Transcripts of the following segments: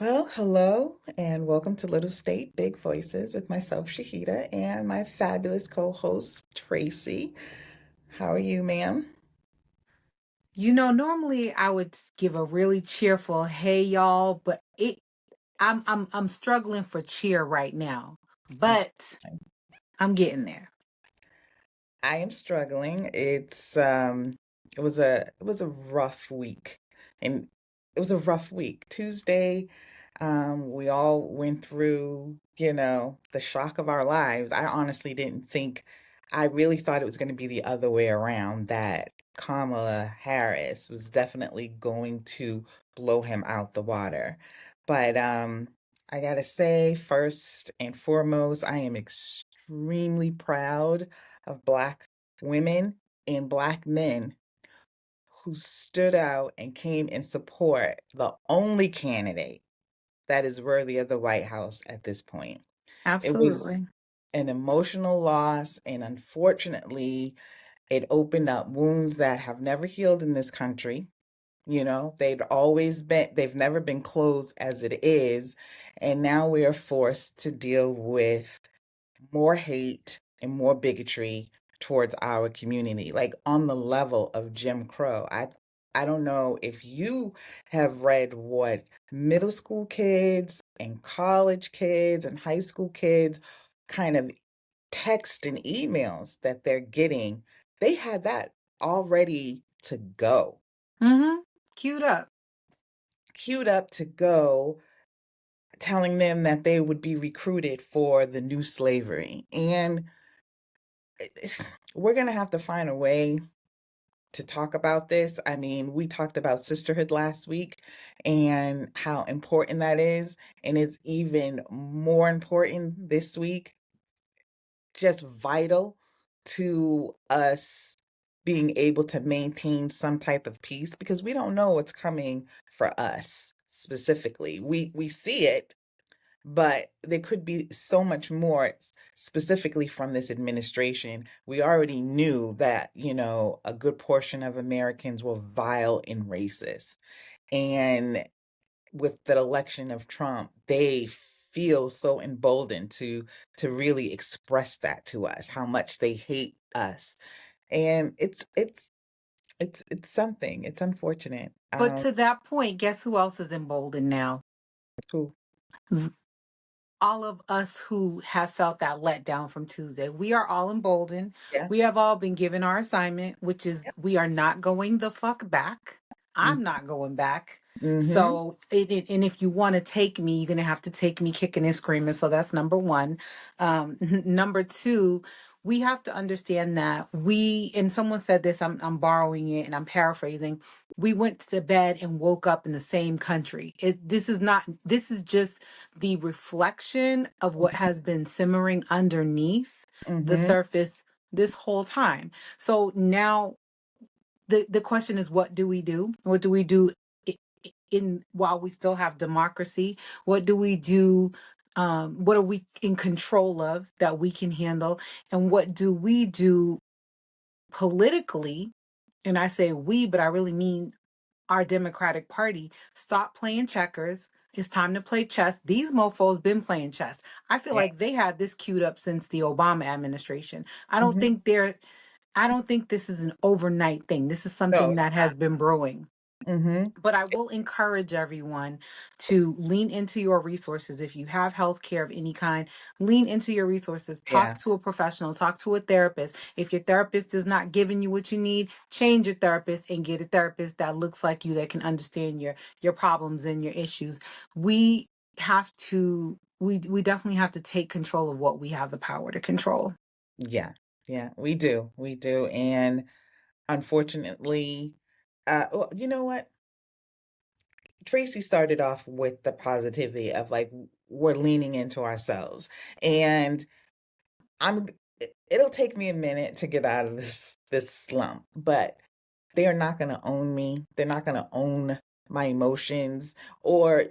Well, hello and welcome to Little State Big Voices with myself, Shahida, and my fabulous co-host, Tracy. How are you, ma'am? Normally I would give a really cheerful "Hey y'all," but I'm struggling for cheer right now. I'm But struggling. I'm getting there. I am struggling. It was a rough week. And it was a rough week. Tuesday, we all went through, the shock of our lives. I honestly didn't think I really thought it was going to be the other way around, that Kamala Harris was definitely going to blow him out the water. But I gotta say, first and foremost, I am extremely proud of Black women and Black men who stood out and came in support the only candidate that is worthy of the White House at this point. It was Absolutely. an emotional loss, and unfortunately, it opened up wounds that have never healed in this country. They've never been closed as it is. And now we are forced to deal with more hate and more bigotry towards our community, like on the level of Jim Crow. I don't know if you have read what middle school kids and college kids and high school kids kind of text and emails that they're getting. They had that already to go, Mm-hmm. Queued up. queued up to go, telling them that they would be recruited for the new slavery. And we're going to have to find a way to talk about this. I mean, we talked about sisterhood last week and how important that is. And it's even more important this week, just vital to us being able to maintain some type of peace, because we don't know what's coming for us specifically. We see it, but there could be so much more specifically from this administration. We already knew that, a good portion of Americans were vile and racist. And with the election of Trump, they feel so emboldened to really express that to us, how much they hate us. And it's something. It's unfortunate. But to that point, guess who else is emboldened now? Who? All of us who have felt that letdown from Tuesday. We are all emboldened. Yeah. We have all been given our assignment, which is we are not going the fuck back. I'm not going back. Mm-hmm. So, and if you want to take me, you're going to have to take me kicking and screaming. So that's number one. Number two, we have to understand that and someone said this, I'm borrowing it and I'm paraphrasing. We went to bed and woke up in the same country. This is just the reflection of what has been simmering underneath the Mm-hmm. surface this whole time. So now the question is, what do we do? What do we do in while we still have democracy? What do we do? What are we in control of that we can handle? And what do we do politically? And I say we, but I really mean our Democratic Party. Stop playing checkers. It's time to play chess. These mofos been playing chess. I feel Yeah. like they had this queued up since the Obama administration. Mm-hmm. I don't think this is an overnight thing. This is No, something it's that not. has been brewing. Mm-hmm. But I will encourage everyone to lean into your resources. If you have health care of any kind, lean into your resources. Yeah. Talk to a professional, talk to a therapist. If your therapist is not giving you what you need, change your therapist and get a therapist that looks like you, that can understand your problems and your issues. We we definitely have to take control of what we have the power to control. Yeah. Yeah. We do. We do. And unfortunately, well, you know what? Tracy started off with the positivity of like we're leaning into ourselves. And I'm it'll take me a minute to get out of this slump, but they are not going to own me. They're not going to own my emotions, or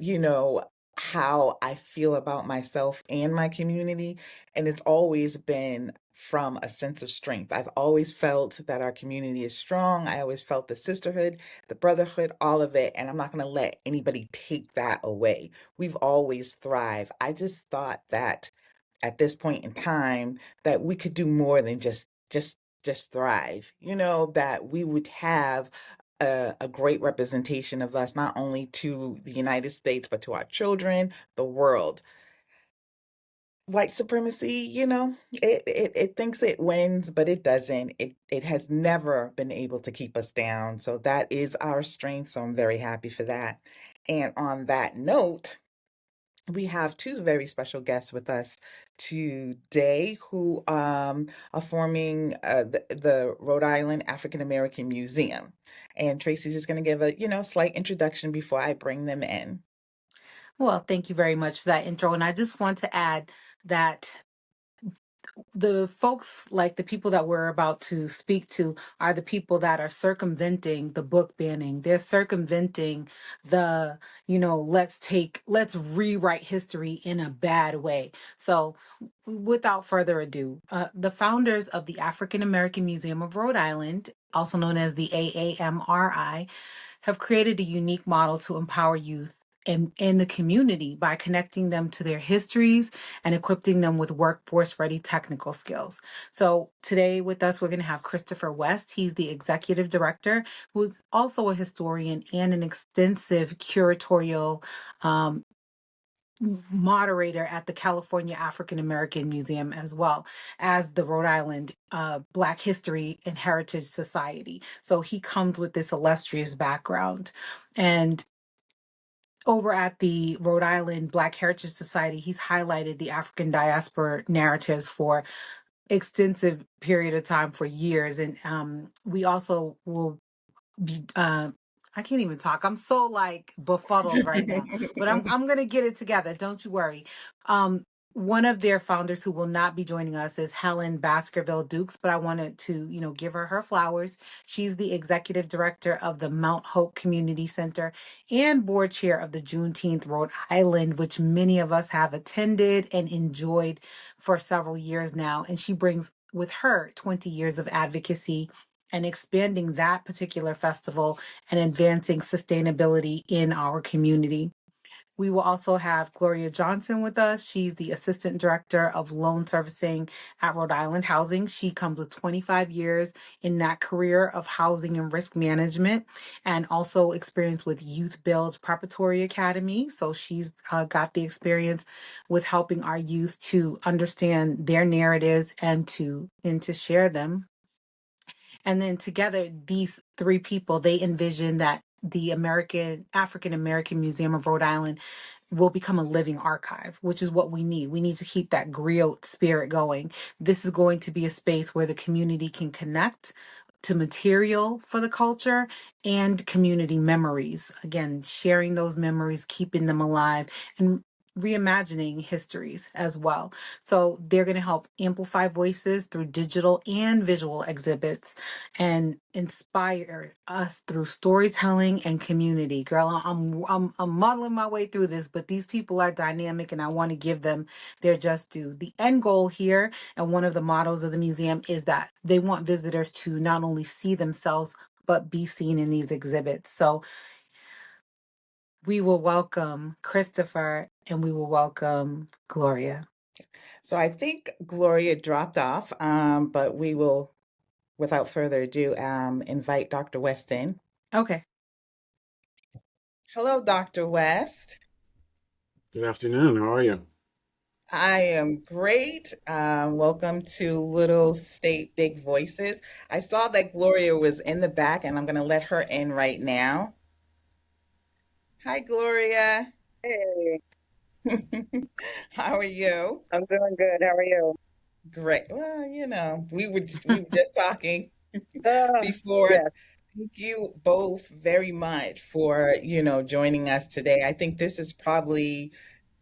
how I feel about myself and my community. And it's always been from a sense of strength. I've always felt that our community is strong. I always felt the sisterhood, the brotherhood, all of it. And I'm not going to let anybody take that away. We've always thrived. I just thought that at this point in time that we could do more than just thrive. That we would have a great representation of us, not only to the United States, but to our children, the world. White supremacy, it thinks it wins, but it doesn't. It has never been able to keep us down. So that is our strength. So I'm very happy for that. And on that note, we have two very special guests with us today who are forming the Rhode Island African American Museum. And Tracy's just going to give a slight introduction before I bring them in. Well, thank you very much for that intro. And I just want to add that the folks, like the people that we're about to speak to, are the people that are circumventing the book banning. They're circumventing the, let's rewrite history in a bad way. So without further ado, the founders of the African American Museum of Rhode Island, also known as the AAMRI, have created a unique model to empower youth in the community by connecting them to their histories and equipping them with workforce ready technical skills. So today with us, we're going to have Christopher West. He's the executive director, who's also a historian and an extensive curatorial moderator at the California African American Museum, as well as the Rhode Island Black History and Heritage Society. So he comes with this illustrious background. And over at the Rhode Island Black Heritage Society, he's highlighted the African diaspora narratives for extensive period of time, for years. And we also will be I can't even talk. I'm so like befuddled right now. But I'm gonna get it together. Don't you worry. One of their founders who will not be joining us is Helen Baskerville Dukes, but I wanted to, give her flowers. She's the executive director of the Mount Hope Community Center and board chair of the Juneteenth Rhode Island, which many of us have attended and enjoyed for several years now. And she brings with her 20 years of advocacy and expanding that particular festival and advancing sustainability in our community. We will also have Gloria Johnson with us. She's the Assistant Director of Loan Servicing at Rhode Island Housing. She comes with 25 years in that career of housing and risk management, and also experience with Youth Build Preparatory Academy. So she's got the experience with helping our youth to understand their narratives and to share them. And then together, these three people, they envision that the African American Museum of Rhode Island will become a living archive, which is what we need. We need to keep that griot spirit going. This is going to be a space where the community can connect to material for the culture and community memories. Again, sharing those memories, keeping them alive, and reimagining histories as well. So they're going to help amplify voices through digital and visual exhibits and inspire us through storytelling and community. Girl, I'm muddling my way through this, but these people are dynamic and I want to give them their just due. The end goal here, and one of the mottos of the museum, is that they want visitors to not only see themselves but be seen in these exhibits. So we will welcome Christopher and we will welcome Gloria. So I think Gloria dropped off, but we will, without further ado, invite Dr. West in. Okay. Hello, Dr. West. Good afternoon. How are you? I am great. Welcome to Little State Big Voices. I saw that Gloria was in the back, and I'm going to let her in right now. Hi, Gloria. Hey, How are you? I'm doing good. How are you? Great. Well, we were just talking Uh, before. yes, Thank you both very much for, joining us today. I think this is probably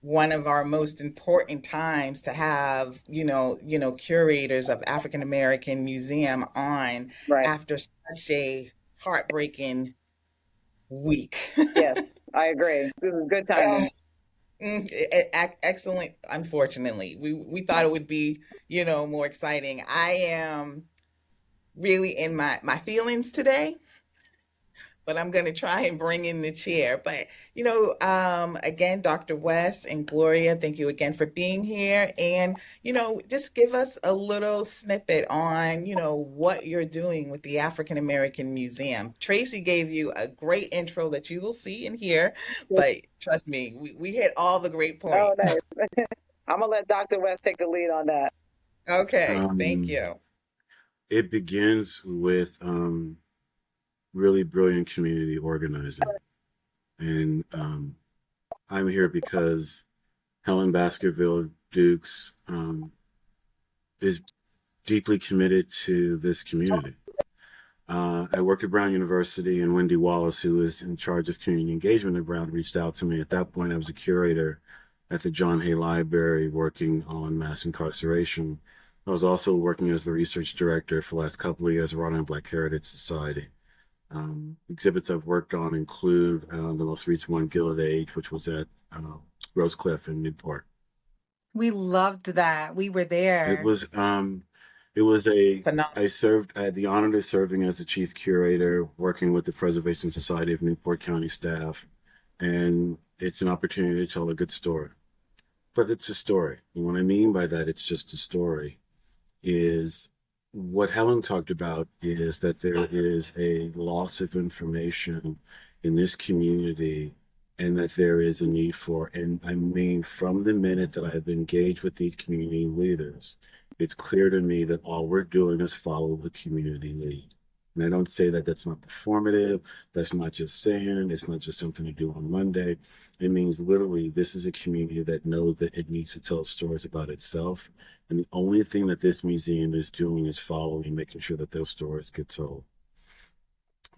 one of our most important times to have, curators of African American Museum on right. after such a heartbreaking week. Yes, I agree. This is good timing. Excellent. Unfortunately, we thought it would be, more exciting. I am really in my feelings today, but I'm going to try and bring in the chair. But, again, Dr. West and Gloria, thank you again for being here. And, just give us a little snippet on, what you're doing with the African American Museum. Tracy gave you a great intro that you will see and hear, but trust me, we hit all the great Oh, points. nice. I'm gonna let Dr. West take the lead on that. Okay, thank Um, you. it begins with really brilliant community organizing. And I'm here because Helen Baskerville Dukes is deeply committed to this community. I worked at Brown University, and Wendy Wallace, who is in charge of community engagement at Brown, reached out to me. At that point, I was a curator at the John Hay Library working on mass incarceration. I was also working as the research director for the last couple of years at Rhode Black Heritage Society. Exhibits I've worked on include the most recent one, Gilded Age, which was at Rose Cliff in Newport. We loved that. We were It there. was um, it was a Phenomenal. I had the honor of serving as the chief curator, working with the Preservation Society of Newport County staff, and it's an opportunity to tell a good story. But it's a story. And what I mean by that, it's just a story, is what Helen talked about is that there is a loss of information in this community and that there is a need for, and I mean, from the minute that I've engaged with these community leaders, it's clear to me that all we're doing is follow the community lead. And I don't say that that's not performative. That's not just saying, it's not just something to do on Monday. It means literally, this is a community that knows that it needs to tell stories about itself, and the only thing that this museum is doing is following, making sure that those stories get told.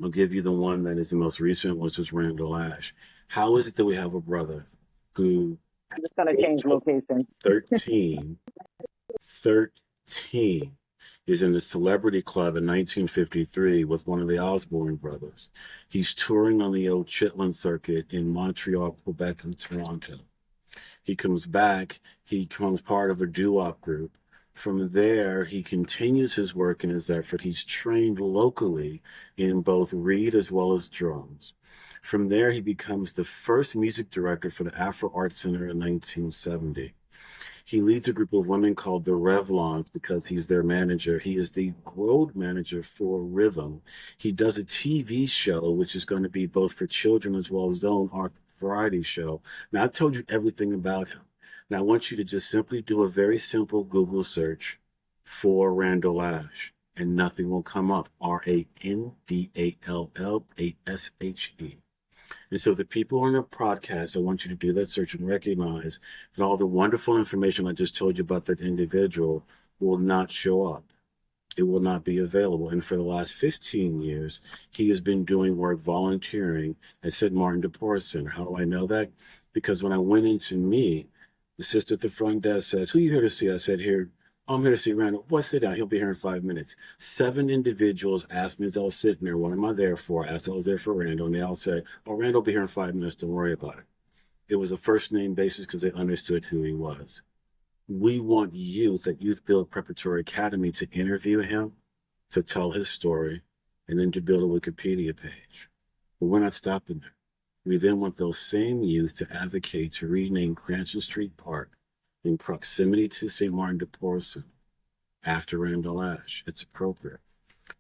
I'll give you the one that is the most recent, which was Randall Ash. How is it that we have a brother who, I'm just gonna change locations. 13, 13, is in the Celebrity Club in 1953 with one of the Osborne brothers? He's touring on the old Chitlin circuit in Montreal, Quebec, and Toronto. He comes back, he becomes part of a doo-wop group. From there, he continues his work and his effort. He's trained locally in both reed as well as drums. From there, he becomes the first music director for the Afro Art Center in 1970. He leads a group of women called the Revlons because he's their manager. He is the road manager for Rhythm. He does a TV show, which is going to be both for children as well as his own art variety show. Now, I told you everything about him. Now, I want you to just simply do a very simple Google search for Randall Ash, and nothing will come up. RandallashE. And so, the people on the podcast, I want you to do that search and recognize that all the wonderful information I just told you about that individual will not show up. It will not be available. And for the last 15 years, he has been doing work volunteering at St. Martin de Porres Center. How do I know that? Because when I went in to meet, the sister at the front desk says, "Who are you here to see?" I said, "Here, I'm here to see Randall." "Well, sit down. He'll be here in 5 minutes." 7 individuals asked me as I was sitting there, "What am I there for?" I asked if I was there for Randall, and they all said, "Oh, Randall will be here in 5 minutes. Don't worry about it." It was a first name basis because they understood who he was. We want youth at Youth Build Preparatory Academy to interview him, to tell his story, and then to build a Wikipedia page. But we're not stopping there. We then want those same youth to advocate to rename Cranston Street Park in proximity to St. Martin de Porres after Randall Ash. It's appropriate.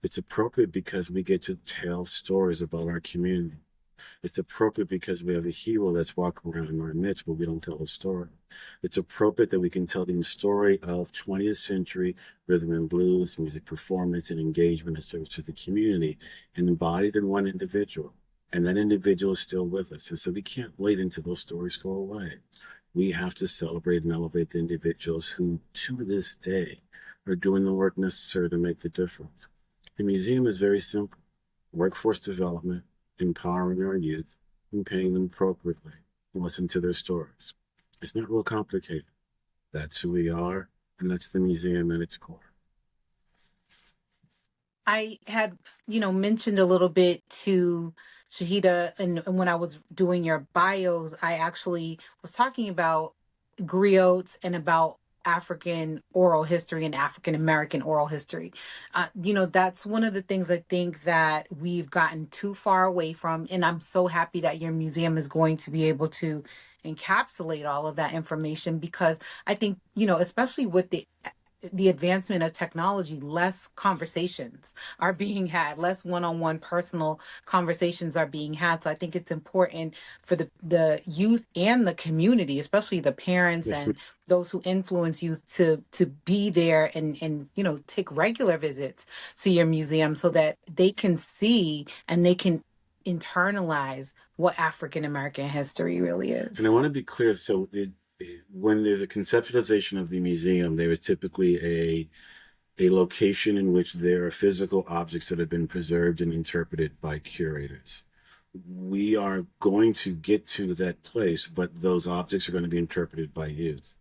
It's appropriate because we get to tell stories about our community. It's appropriate because we have a hero that's walking around in our midst, but we don't tell a story. It's appropriate that we can tell the story of 20th century rhythm and blues, music performance, and engagement and service to the community, and embodied in one individual. And that individual is still with us. And so we can't wait until those stories go away. We have to celebrate and elevate the individuals who, to this day, are doing the work necessary to make the difference. The museum is very simple: workforce development, empowering our youth, and paying them appropriately, and listen to their stories. It's not real complicated. That's who we are, and that's the museum at its core. I had, mentioned a little bit to Shahida, and when I was doing your bios, I actually was talking about griots and about African oral history and African American oral history. That's one of the things I think that we've gotten too far away from. And I'm so happy that your museum is going to be able to encapsulate all of that information, because I think, especially with the advancement of technology, less conversations are being had, less one-on-one personal conversations are being had. So I think it's important for the youth and the community, especially the parents Yes, and those who influence youth, to be there and take regular visits to your museum so that they can see and they can internalize what African American history really and I is. want to be clear. So, when there's a conceptualization of the museum, there is typically a location in which there are physical objects that have been preserved and interpreted by curators. We are going to get to that place, but those objects are going to be interpreted by youth.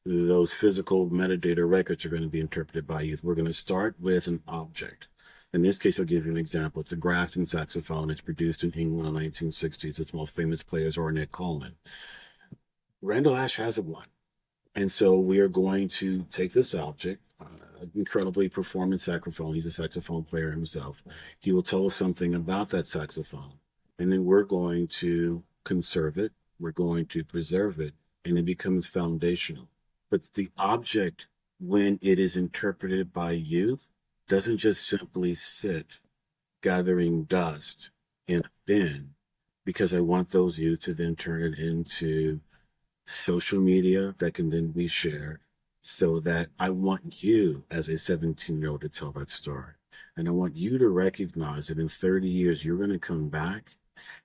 Those physical metadata records are going to be interpreted by youth. We're going to start with an object. In this case, I'll give you an example. It's a Grafton saxophone. It's produced in England in the 1960s. Its most famous players are Ornette Coleman. Randall Ash has one. And so we are going to take this object, incredibly performant saxophone. He's a saxophone player himself. He will tell us something about that saxophone. And then we're going to conserve it. We're going to preserve it. And it becomes foundational. But the object, when it is interpreted by youth, doesn't just simply sit gathering dust in a bin, because I want those youth to then turn it into social media that can then be shared, so that I want you as a 17-year-old to tell that story. And I want you to recognize that in 30 years, you're going to come back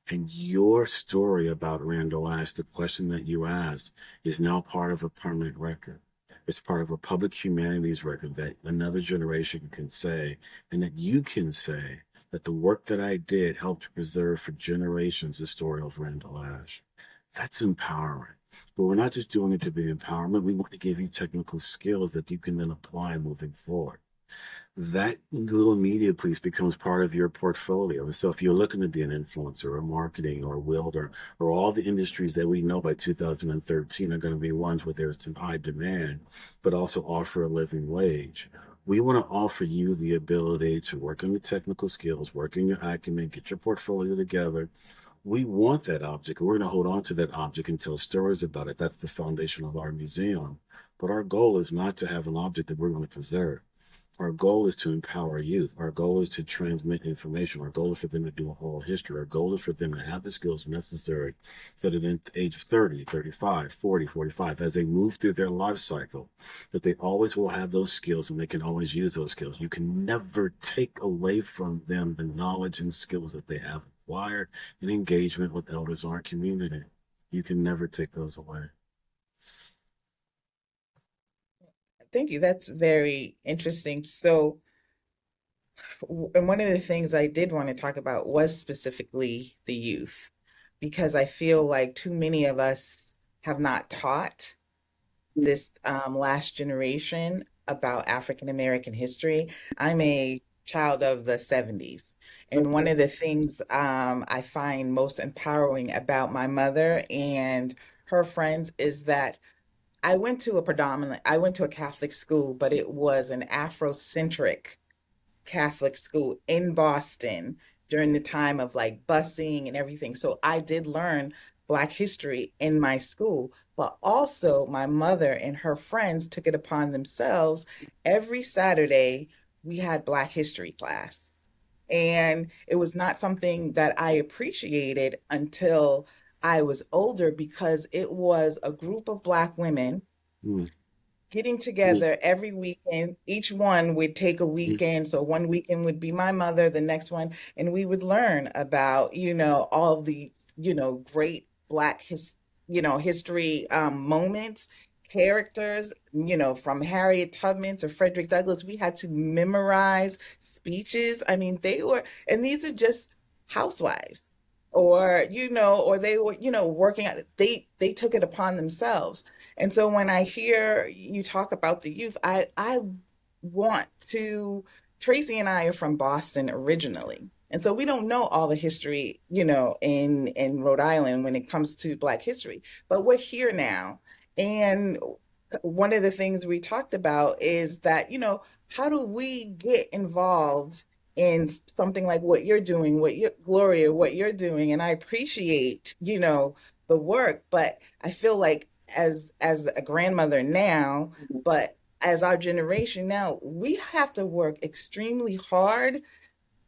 and your story about Randall Ash, the question that you asked, is now part of a permanent record. It's part of a public humanities record that another generation can say, and that you can say that the work that I did helped to preserve for generations the story of Randall Ash. That's empowering. But we're not just doing it to be empowerment. We want to give you technical skills that you can then apply moving forward. That little media piece becomes part of your portfolio. And so if you're looking to be an influencer or marketing or welder or all the industries that we know by 2013 are going to be ones where there's some high demand, but also offer a living wage. We want to offer you the ability to work on your technical skills, work on your acumen, get your portfolio together. We want that object, and we're going to hold on to that object and tell stories about it. That's the foundation of our museum. But our goal is not to have an object that we're going to preserve. Our goal is to empower youth. Our goal is to transmit information. Our goal is for them to do a whole history. Our goal is for them to have the skills necessary so that at the age of 30, 35, 40, 45, as they move through their life cycle, that they always will have those skills and they can always use those skills. You can never take away from them the knowledge and skills that they have acquired in engagement with elders in our community. You can never take those away. Thank you. That's very interesting. So, and one of the things I did want to talk about was specifically the youth, because I feel like too many of us have not taught this last generation about African American history. I'm a child of the 70s. And one of the things I find most empowering about my mother and her friends is that I went to a Catholic school, but it was an Afrocentric Catholic school in Boston during the time of like busing and everything. So I did learn Black history in my school, but also my mother and her friends took it upon themselves. Every Saturday, we had Black history class. And it was not something that I appreciated until I was older, because it was a group of Black women Mm, getting mm, together every weekend. Each one would take a mm, weekend. So one weekend would be my mother, the next one, and we would learn about, all the, great history moments, characters, from Harriet Tubman to Frederick Douglass. We had to memorize speeches. I mean, and these are just housewives. Or, or they were, working out, they took it upon themselves. And so when I hear you talk about the youth, I want to, Tracey and I are from Boston originally. And so we don't know all the history, in Rhode Island when it comes to Black history, but we're here now. And one of the things we talked about is that, how do we get involved in something like what you're doing, Gloria, what you're doing? And I appreciate, the work, but I feel like as a grandmother now, but as our generation now, we have to work extremely hard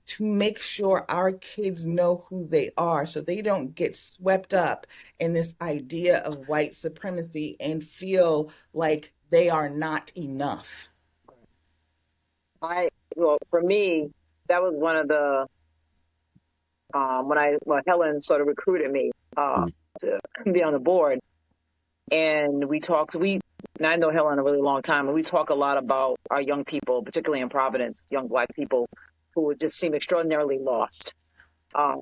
to make sure our kids know who they are so they don't get swept up in this idea of white supremacy and feel like they are not enough. Well, for me, that was one of the when Helen sort of recruited me Mm. to be on the board, and and I know Helen a really long time, and we talk a lot about our young people, particularly in Providence, young Black people who just seem extraordinarily lost. They're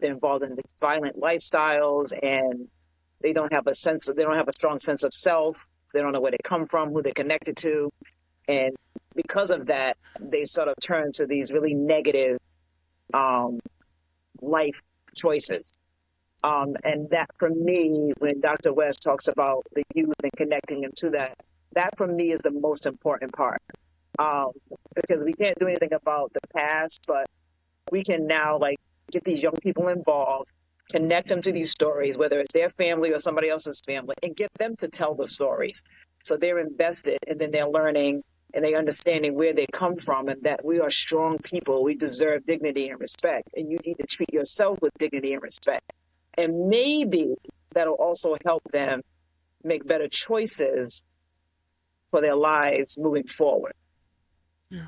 involved in these violent lifestyles, and they don't have a strong sense of self. They don't know where they come from, who they're connected to, and because of that, they sort of turn to these really negative life choices. And that for me, when Dr. West talks about the youth and connecting them to that for me is the most important part. Because we can't do anything about the past, but we can now get these young people involved, connect them to these stories, whether it's their family or somebody else's family, and get them to tell the stories. So they're invested, and then they're learning and they understanding where they come from, and that we are strong people. We deserve dignity and respect, and you need to treat yourself with dignity and respect. And maybe that'll also help them make better choices for their lives moving forward. Yeah.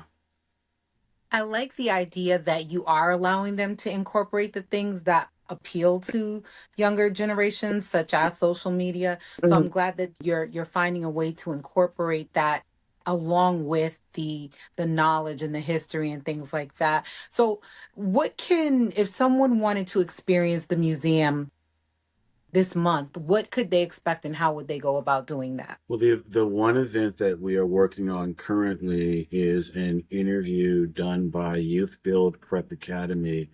I like the idea that you are allowing them to incorporate the things that appeal to younger generations, such as social media. So Mhm. I'm glad that you're finding a way to incorporate that along with the knowledge and the history and things like that. So if someone wanted to experience the museum this month, what could they expect and how would they go about doing that? Well, the one event that we are working on currently is an interview done by Youth Build Prep Academy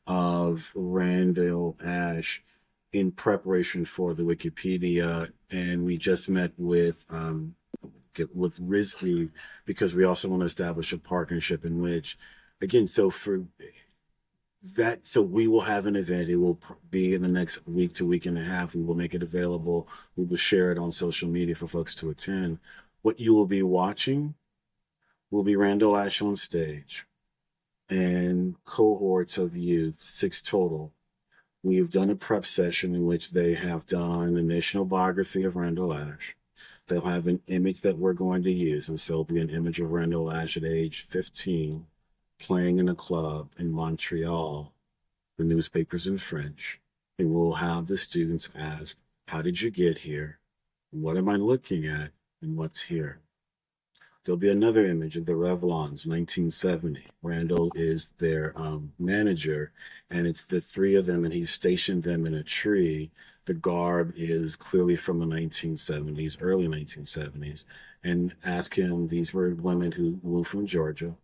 of Randall Ash in preparation for the Wikipedia, and we just met with Rizky because we also want to establish a partnership in which, again, so we will have an event. It will be in the next week to week and a half. We will make it available. We will share it on social media for folks to attend. What you will be watching will be Randall Ash on stage and cohorts of youth, 6 total. We have done a prep session in which they have done the national biography of Randall Ash. They'll have an image that we're going to use, and so it'll be an image of Randall Ash at age 15 playing in a club in Montreal. The newspapers in French, and we'll have the students ask, how did you get here? What am I looking at? And what's here? There'll be another image of the Revlons, 1970. Randall is their manager, and it's the 3 of them, and he's stationed them in a tree. The garb is clearly from the 1970s, early 1970s, and ask him, these were women who moved from Georgia,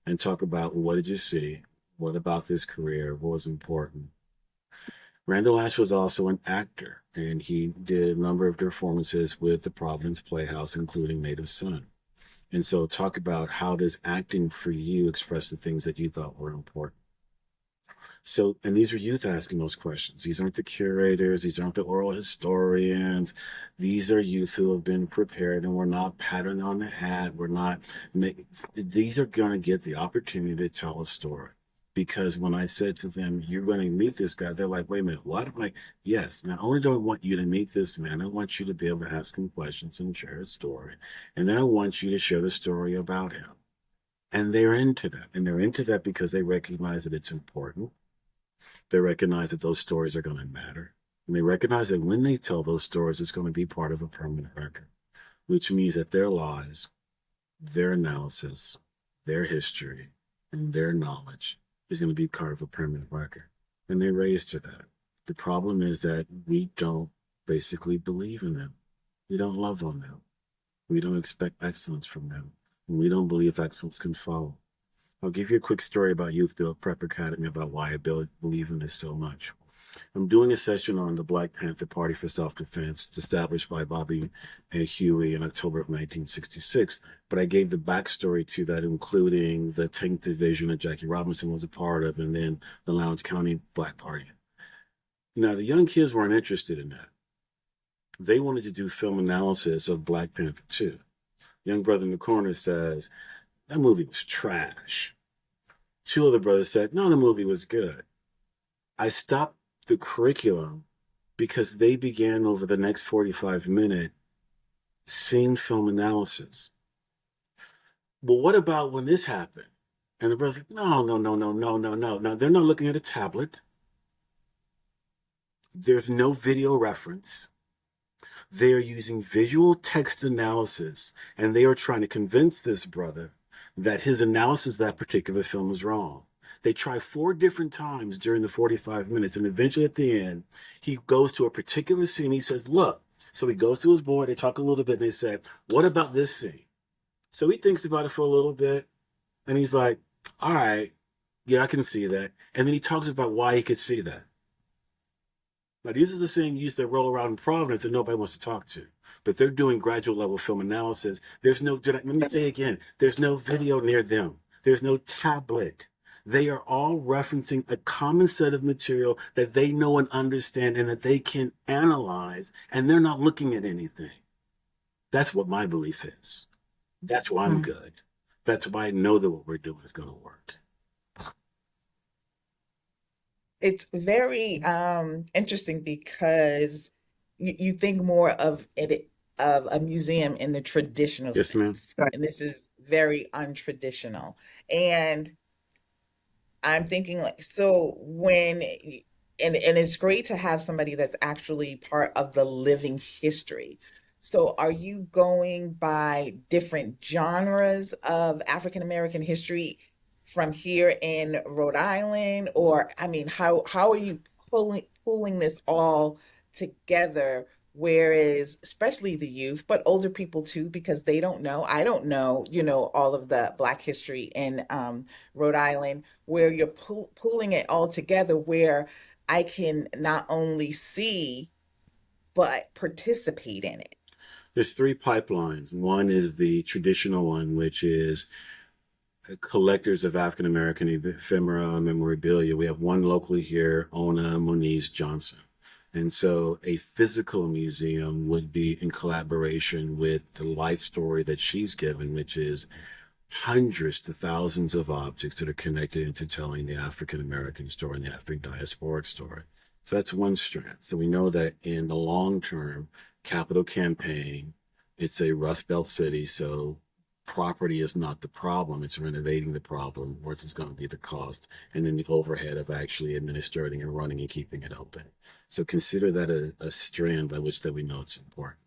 and talk about, what did you see? What about this career? What was important? Randall Ash was also an actor, and he did a number of performances with the Providence Playhouse, including Native Son. And so talk about, how does acting for you express the things that you thought were important? So, and these are youth asking those questions. These aren't the curators. These aren't the oral historians. These are youth who have been prepared, and we're not patting on the hat. These are going to get the opportunity to tell a story. Because when I said to them, you're going to meet this guy, they're like, wait a minute, what? I'm like, yes, not only do I want you to meet this man, I want you to be able to ask him questions and share his story. And then I want you to share the story about him. And they're into that. And they're into that because they recognize that it's important. They recognize that those stories are going to matter. And they recognize that when they tell those stories, it's going to be part of a permanent record, which means that their lives, their analysis, their history, and their knowledge is going to be part of a permanent record. And they're raised to that. The problem is that we don't basically believe in them. We don't love on them. We don't expect excellence from them. And we don't believe excellence can follow. I'll give you a quick story about Youth Build Prep Academy about why I believe in this so much. I'm doing a session on the Black Panther Party for Self-Defense, established by Bobby and Huey in October of 1966. But I gave the backstory to that, including the 10th Division that Jackie Robinson was a part of, and then the Lowndes County Black Party. Now, the young kids weren't interested in that. They wanted to do film analysis of Black Panther 2. Young brother in the corner says, that movie was trash. Two other brothers said, no, the movie was good. I stopped the curriculum because they began over the next 45-minute scene film analysis. Well, what about when this happened? And the brother's like, no. Now, they're not looking at a tablet. There's no video reference. They are using visual text analysis, and they are trying to convince this brother that his analysis of that particular film is wrong. They try 4 different times during the 45 minutes, and eventually at the end, he goes to a particular scene. He says, look. So he goes to his boy, they talk a little bit, and they say, what about this scene? So he thinks about it for a little bit, and he's like, all right, yeah, I can see that. And then he talks about why he could see that. Now, these are the same youth that roll around in Providence that nobody wants to talk to. But they're doing graduate level film analysis. There's no, let me say again, there's no video near them. There's no tablet. They are all referencing a common set of material that they know and understand and that they can analyze, and they're not looking at anything. That's what my belief is. That's why I'm good. That's why I know that what we're doing is going to work. It's very interesting because you think more of it of a museum in the traditional Yes, ma'am. sense, and this is very untraditional. And I'm thinking like, so when and it's great to have somebody that's actually part of the living history. So are you going by different genres of African American history from here in Rhode Island? Or I mean, how are you pulling this all together? Whereas, especially the youth, but older people too, because they don't know. I don't know, all of the Black history in Rhode Island, where you're pulling it all together, where I can not only see but participate in it. There's 3 pipelines. One is the traditional one, which is collectors of African American ephemera and memorabilia. We have one locally here, Ona Moniz Johnson. And so a physical museum would be in collaboration with the life story that she's given, which is hundreds to thousands of objects that are connected into telling the African American story and the African diasporic story. So that's one strand. So we know that in the long term, capital campaign, it's a Rust Belt city, so property is not the problem. It's renovating the problem, or it's going to be the cost, and then the overhead of actually administrating and running and keeping it open. So consider that a strand by which that we know it's important.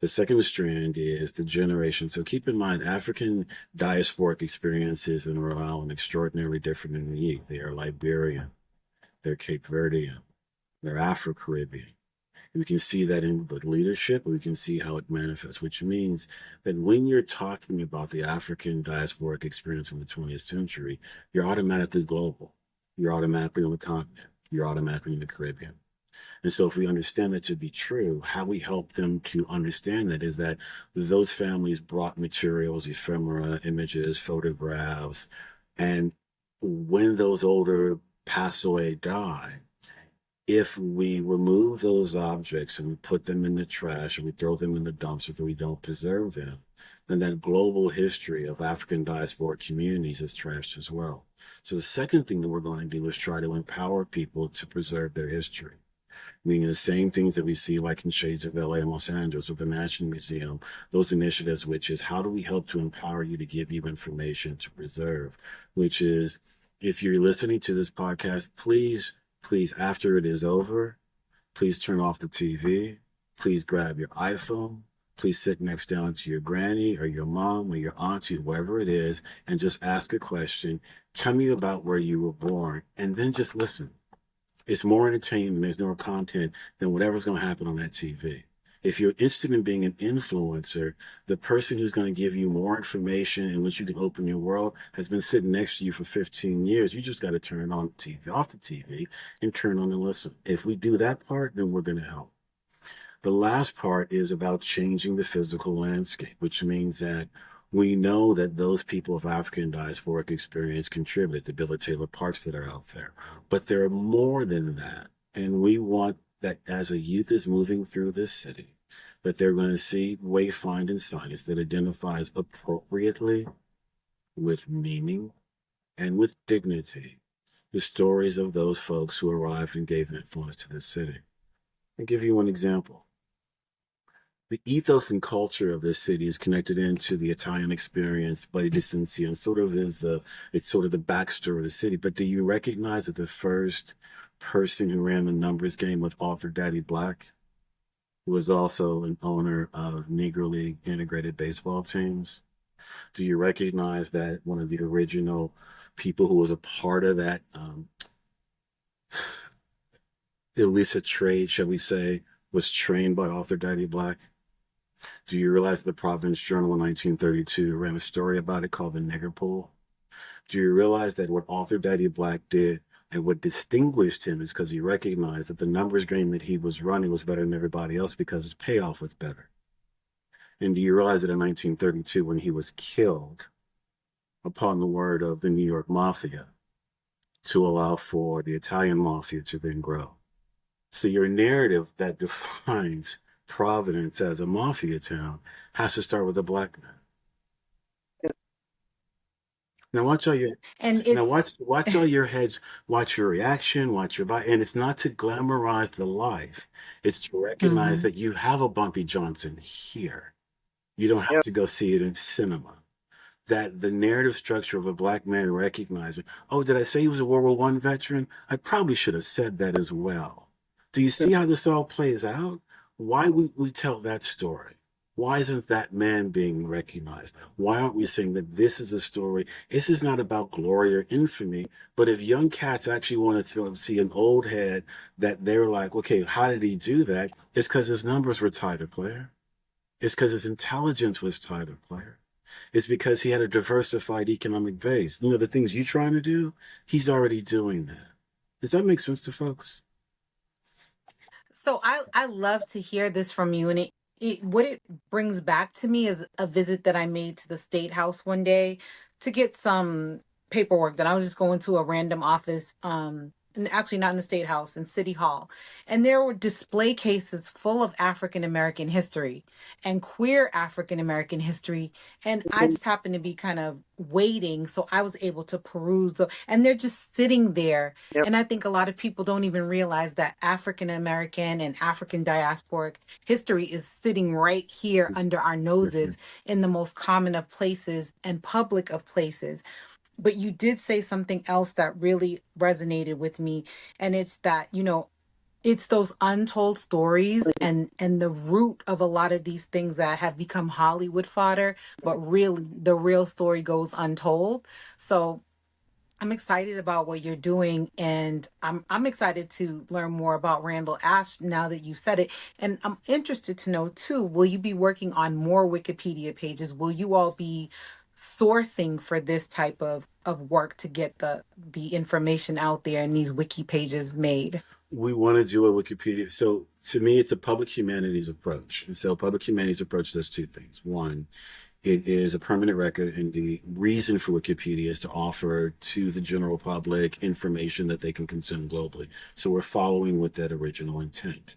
The second strand is the generation. So keep in mind, African diasporic experiences in Rhode Island are extraordinarily different and unique. They are Liberian, they're Cape Verdean, they're Afro-Caribbean. We can see that in the leadership, we can see how it manifests, which means that when you're talking about the African diasporic experience in the 20th century, you're automatically global. You're automatically on the continent. You're automatically in the Caribbean. And so if we understand that to be true, how we help them to understand that is that those families brought materials, ephemera, images, photographs, and when those older pass away, die, if we remove those objects and we put them in the trash and we throw them in the dumpster, that we don't preserve them, then that global history of African diasporic communities is trashed as well. So the second thing that we're going to do is try to empower people to preserve their history. Meaning the same things that we see like in Shades of LA and Los Angeles with the National Museum, those initiatives, which is how do we help to empower you to give you information to preserve, which is if you're listening to this podcast, please, after it is over, please turn off the TV. Please grab your iPhone. Please sit next down to your granny or your mom or your auntie, whoever it is, and just ask a question. Tell me about where you were born, and then just listen. It's more entertainment, there's more content than whatever's going to happen on that TV. If you're interested in being an influencer, the person who's going to give you more information in which you can open your world has been sitting next to you for 15 years. You just got to turn on TV, off the TV, and turn on and listen. If we do that part, then we're going to help. The last part is about changing the physical landscape, which means that we know that those people of African diasporic experience contribute the Bill of Taylor parks that are out there. But there are more than that. And we want that as a youth is moving through this city, that they're going to see wayfinding signage that identifies appropriately, with meaning, and with dignity the stories of those folks who arrived and gave influence to this city. I'll give you one example. The ethos and culture of this city is connected into the Italian experience, Bloody Decency, and it's sort of the backstory of the city. But do you recognize that the first person who ran the numbers game with Author Daddy Black, who was also an owner of Negro League integrated baseball teams? Do you recognize that one of the original people who was a part of that illicit trade, shall we say, was trained by Author Daddy Black? Do you realize the Providence Journal in 1932 ran a story about it called the Nigger Pool? Do you realize that what Author Daddy Black did and what distinguished him is because he recognized that the numbers game that he was running was better than everybody else because his payoff was better? And do you realize that in 1932, when he was killed upon the word of the New York Mafia to allow for the Italian Mafia to then grow? So your narrative that defines Providence as a mafia town has to start with a black man. Now watch all your And now it's watch all your heads, watch your reaction, watch your body, and it's not to glamorize the life. It's to recognize Mhm. that you have a Bumpy Johnson here. You don't have Yep. to go see it in cinema. That the narrative structure of a black man recognizing, oh, did I say he was a World War I veteran? I probably should have said that as well. Do you see how this all plays out? Why we tell that story? Why isn't that man being recognized? Why aren't we saying that this is a story? This is not about glory or infamy, but if young cats actually want to see an old head that they're like, okay, how did he do that? It's because his numbers were tighter, player. It's because his intelligence was tighter, player. It's because he had a diversified economic base. You know, the things you're trying to do, he's already doing that. Does that make sense to folks? So I love to hear this from you, and it what it brings back to me is a visit that I made to the State House one day to get some paperwork. That I was just going to a random office, and actually not in the State House, in City Hall, and there were display cases full of African American history and queer African American history, and I just happened to be kind of waiting, so I was able to peruse, and they're just sitting there. Yep. And I think a lot of people don't even realize that African American and African diasporic history is sitting right here under our Yes, noses ma'am. in the most common of places and public of places. But you did say something else that really resonated with me. And it's that, it's those untold stories and the root of a lot of these things that have become Hollywood fodder, but really the real story goes untold. So I'm excited about what you're doing, and I'm excited to learn more about Randall Ash now that you said it. And I'm interested to know too, will you be working on more Wikipedia pages? Will you all be sourcing for this type of work to get the information out there and these wiki pages made? We want to do a Wikipedia. So to me, it's a public humanities approach. And so public humanities approach does two things. One, it is a permanent record, and the reason for Wikipedia is to offer to the general public information that they can consume globally. So we're following with that original intent.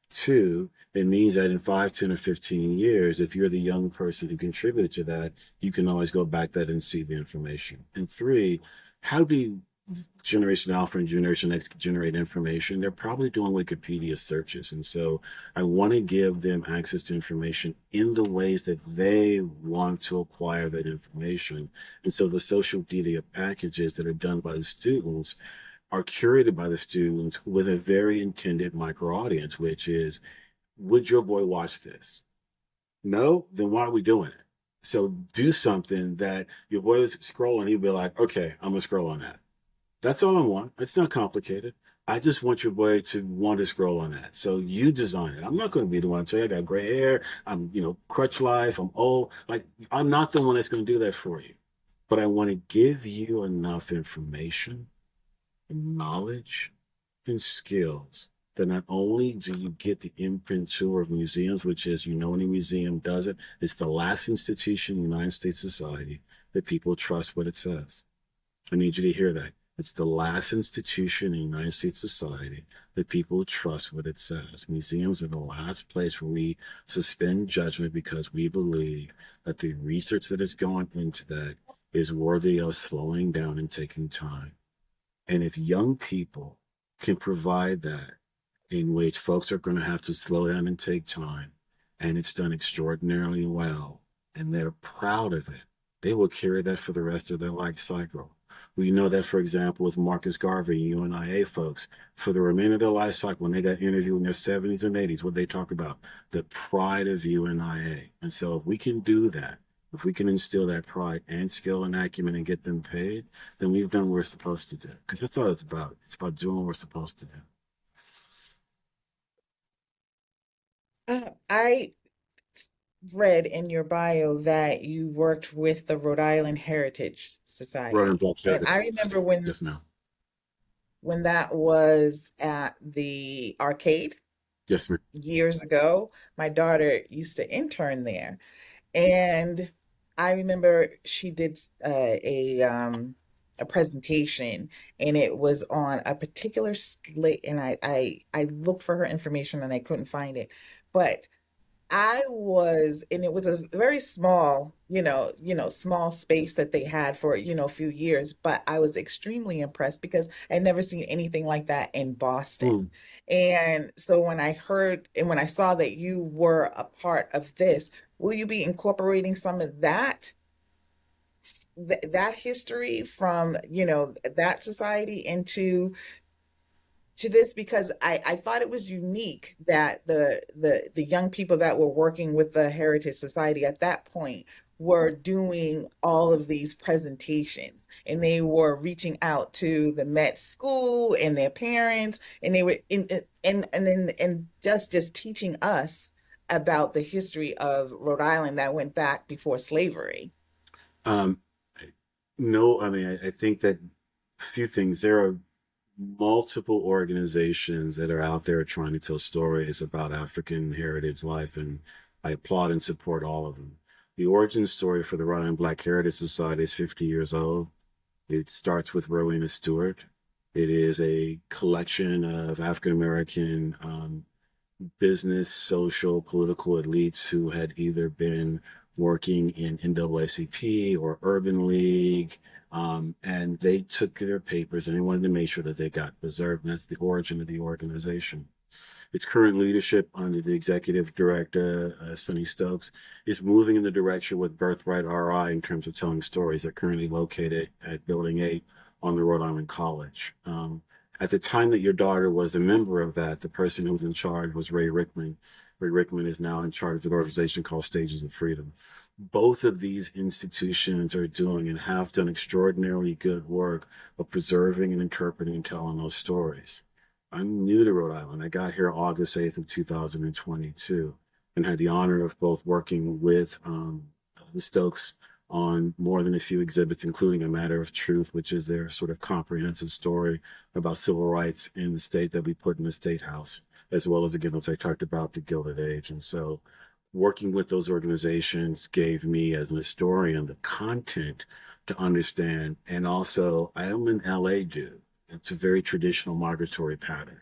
Two, it means that in 5, 10, or 15 years, if you're the young person who contributed to that, you can always go back that and see the information. And three, how do Generation Alpha and Generation X generate information? They're probably doing Wikipedia searches. And so I want to give them access to information in the ways that they want to acquire that information. And so the social media packages that are done by the students are curated by the students with a very intended micro audience, which is, would your boy watch this? No? Then why are we doing it? So do something that your boy is scrolling, he'll be like, okay, I'm gonna scroll on that. That's all I want. It's not complicated. I just want your boy to want to scroll on that. So you design it. I'm not going to be the one to tell you I got gray hair. I'm, crutch life. I'm old. Like, I'm not the one that's going to do that for you. But I want to give you enough information, knowledge, and skills that not only do you get the imprint tour of museums, which is, any museum does it, it's the last institution in the United States society that people trust what it says. I need you to hear that. It's the last institution in the United States society that people trust what it says. Museums are the last place where we suspend judgment because we believe that the research that is going into that is worthy of slowing down and taking time. And if young people can provide that, in which folks are going to have to slow down and take time, and it's done extraordinarily well, and they're proud of it, they will carry that for the rest of their life cycle. We know that, for example, with Marcus Garvey, UNIA folks, for the remainder of their life cycle, when they got interviewed in their 70s and 80s, what they talk about? The pride of UNIA. And so if we can do that, if we can instill that pride and skill and acumen and get them paid, then we've done what we're supposed to do. Because that's all it's about. It's about doing what we're supposed to do. I read in your bio that you worked with the Rhode Island Heritage Rhode and Society. Black And I Regiment. remember when Yes, ma'am. when that was at the arcade Yes, ma'am. years ago. My daughter used to intern there, and I remember she did a presentation, and it was on a particular slit, and I looked for her information and I couldn't find it, but and it was a very small, small space that they had for, a few years, but I was extremely impressed because I'd never seen anything like that in Boston. And so when I heard and when I saw that you were a part of this, will you be incorporating some of that history from, that society into this, because I thought it was unique that the young people that were working with the Heritage Society at that point were doing all of these presentations, and they were reaching out to the Met School and their parents, and they were and just teaching us about the history of Rhode Island that went back before slavery. Um, no, I mean, I think that a few things. There are multiple organizations that are out there trying to tell stories about African heritage life, and I applaud and support all of them. The origin story for the Rhode Island Black Heritage Society is 50 years old. It starts with Rowena Stewart. It is a collection of African American business, social, political elites who had either been working in NAACP or Urban League, and they took their papers and they wanted to make sure that they got preserved. And that's the origin of the organization. Its current leadership under the executive director, Sonny Stokes, is moving in the direction with Birthright RI in terms of telling stories. They're currently located at Building 8 on the Rhode Island College. At the time that your daughter was a member of that, the person who was in charge was Ray Rickman. Ray Rickman is now in charge of an organization called Stages of Freedom. Both of these institutions are doing and have done extraordinarily good work of preserving and interpreting and telling those stories. I'm new to Rhode Island. I got here August 8th of 2022 and had the honor of both working with the Stokes on more than a few exhibits, including A Matter of Truth, which is their sort of comprehensive story about civil rights in the state that we put in the State House, as well as, again, as I talked about, the Gilded Age. And so working with those organizations gave me, as an historian, the content to understand. And also, I am an LA dude. It's a very traditional migratory pattern.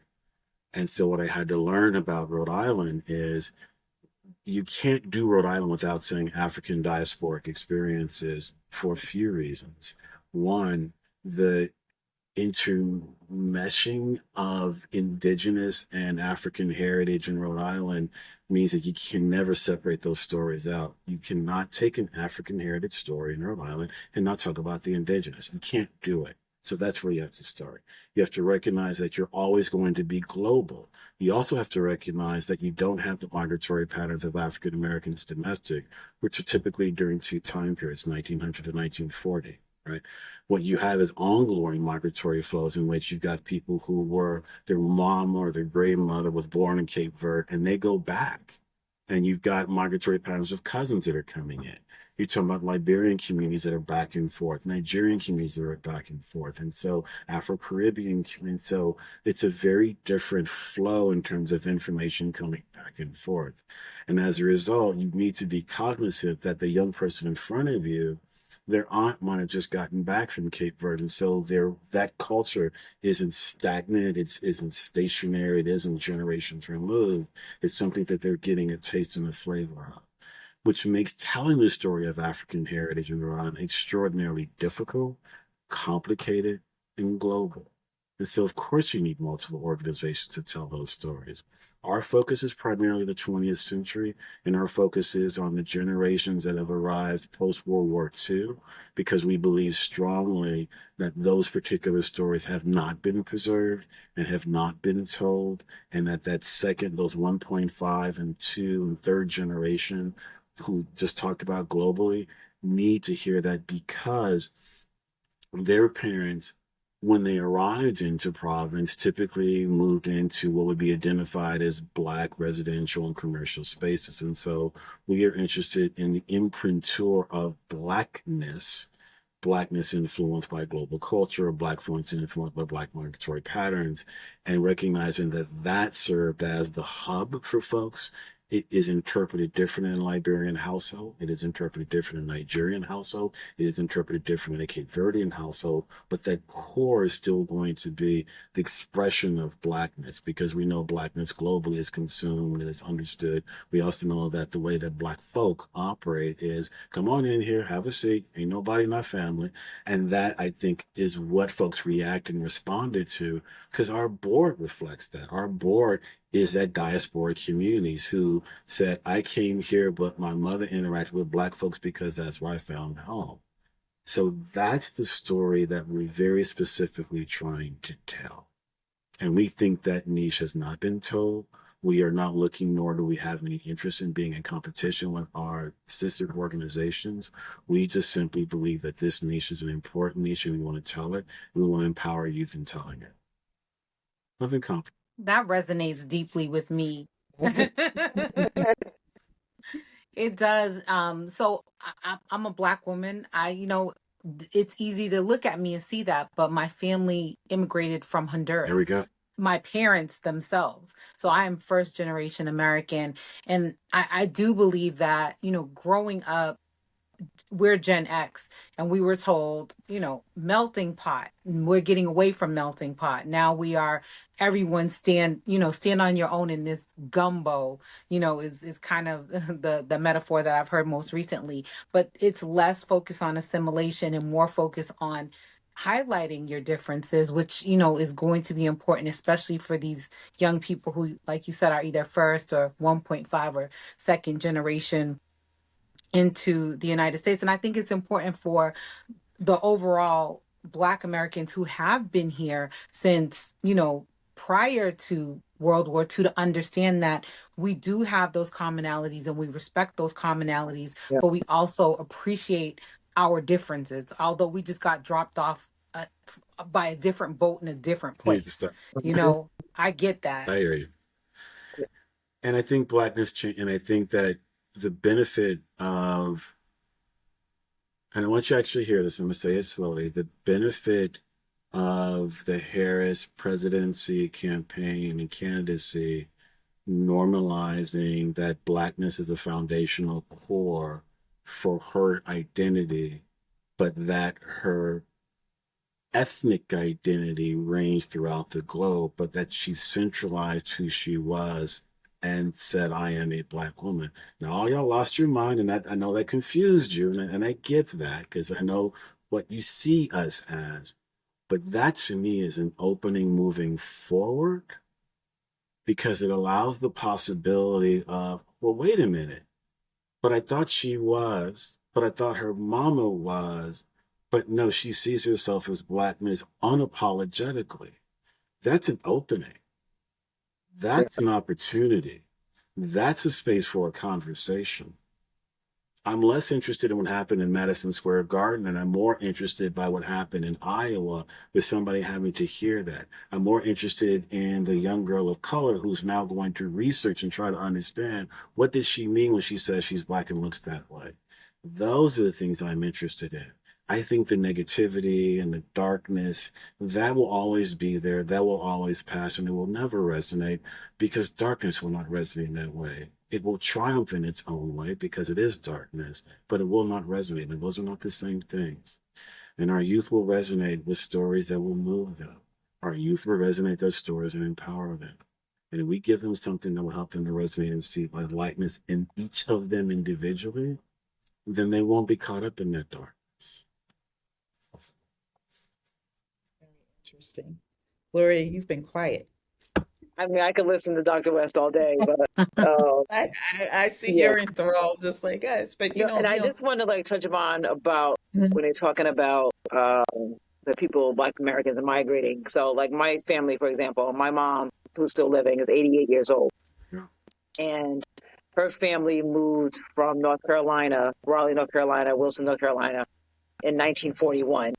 And so what I had to learn about Rhode Island is you can't do Rhode Island without saying African diasporic experiences for a few reasons. One, the intermeshing of indigenous and African heritage in Rhode Island means that you can never separate those stories out. You cannot take an African heritage story in Rhode Island and not talk about the indigenous. You can't do it. So that's where you have to start. You have to recognize that you're always going to be global. You also have to recognize that you don't have the migratory patterns of African Americans domestic, which are typically during two time periods, 1900 to 1940. right? What you have is ongoing migratory flows in which you've got people who were their mom or their grandmother was born in Cape Verde and they go back. And you've got migratory patterns of cousins that are coming in. You're talking about Liberian communities that are back and forth, Nigerian communities that are back and forth, and so Afro-Caribbean. And so it's a very different flow in terms of information coming back and forth. And as a result, you need to be cognizant that the young person in front of you, their aunt might have just gotten back from Cape Verde. And so that culture isn't stagnant, it isn't stationary, it isn't generations removed. It's something that they're getting a taste and a flavor of, which makes telling the story of African heritage in Rhode extraordinarily difficult, complicated, and global. And so, of course, you need multiple organizations to tell those stories. Our focus is primarily the 20th century, and our focus is on the generations that have arrived post-World War II, because we believe strongly that those particular stories have not been preserved and have not been told, and that second, those 1.5 and 2 and third generation who just talked about globally need to hear that, because their parents, when they arrived into Providence, typically moved into what would be identified as Black residential and commercial spaces. And so we are interested in the imprinture of Blackness influenced by global culture, Black influence influenced by Black migratory patterns, and recognizing that served as the hub for folks. It is interpreted different in a Liberian household. It is interpreted different in a Nigerian household. It is interpreted different in a Cape Verdean household. But that core is still going to be the expression of Blackness, because we know Blackness globally is consumed and is understood. We also know that the way that Black folk operate is, come on in here, have a seat, ain't nobody in our family. And that, I think, is what folks react and responded to, because our board reflects that. Our board is that diasporic communities who said, I came here, but my mother interacted with Black folks because that's where I found home. So that's the story that we're very specifically trying to tell. And we think that niche has not been told. We are not looking, nor do we have any interest in being in competition with our sister organizations. We just simply believe that this niche is an important niche and we want to tell it. We want to empower youth in telling it. Nothing complicated. That resonates deeply with me. It does. So I'm a Black woman. It's easy to look at me and see that, but my family immigrated from Honduras. There we go. My parents themselves. So I am first generation American. And I do believe that, growing up, we're Gen X, and we were told, melting pot. And we're getting away from melting pot. Now we are, everyone stand on your own in this gumbo, is kind of the metaphor that I've heard most recently. But it's less focus on assimilation and more focus on highlighting your differences, which, is going to be important, especially for these young people who, like you said, are either first or 1.5 or second generation into the United States. And I think it's important for the overall Black Americans who have been here since, prior to World War II, to understand that we do have those commonalities and we respect those commonalities, Yeah. but we also appreciate our differences, although we just got dropped off by a different boat in a different You need to place. stop. I get that. I hear you. And I think Blackness change, and I think that the benefit of, and I want you to actually hear this, I'm going to say it slowly, the benefit of the Harris presidency campaign and candidacy normalizing that Blackness is a foundational core for her identity, but that her ethnic identity ranged throughout the globe, but that she centralized who she was and said, I am a Black woman. Now, all y'all lost your mind, and I know that confused you, and I get that, because I know what you see us as. But that, to me, is an opening moving forward, because it allows the possibility of, well, wait a minute, but I thought she was, but I thought her mama was, but no, she sees herself as Blackness unapologetically. That's an opening. That's an opportunity. That's a space for a conversation. I'm less interested in what happened in Madison Square Garden, and I'm more interested by what happened in Iowa with somebody having to hear that. I'm more interested in the young girl of color who's now going to research and try to understand what did she mean when she says she's Black and looks that way. Those are the things I'm interested in. I think the negativity and the darkness, that will always be there. That will always pass, and it will never resonate because darkness will not resonate in that way. It will triumph in its own way because it is darkness, but it will not resonate. And those are not the same things. And our youth will resonate with stories that will move them. Our youth will resonate those stories and empower them. And if we give them something that will help them to resonate and see the lightness in each of them individually, then they won't be caught up in that darkness. Very interesting. Gloria, you've been quiet. I mean, I could listen to Dr. West all day, but I see yeah. you're enthralled just like us, but you know, and I just want to touch upon about Mhm. when they're talking about the people, Black Americans, migrating. So, like my family, for example, my mom, who's still living, is 88 years old, Yeah. and her family moved from North Carolina, Raleigh, North Carolina, Wilson, North Carolina, in 1941.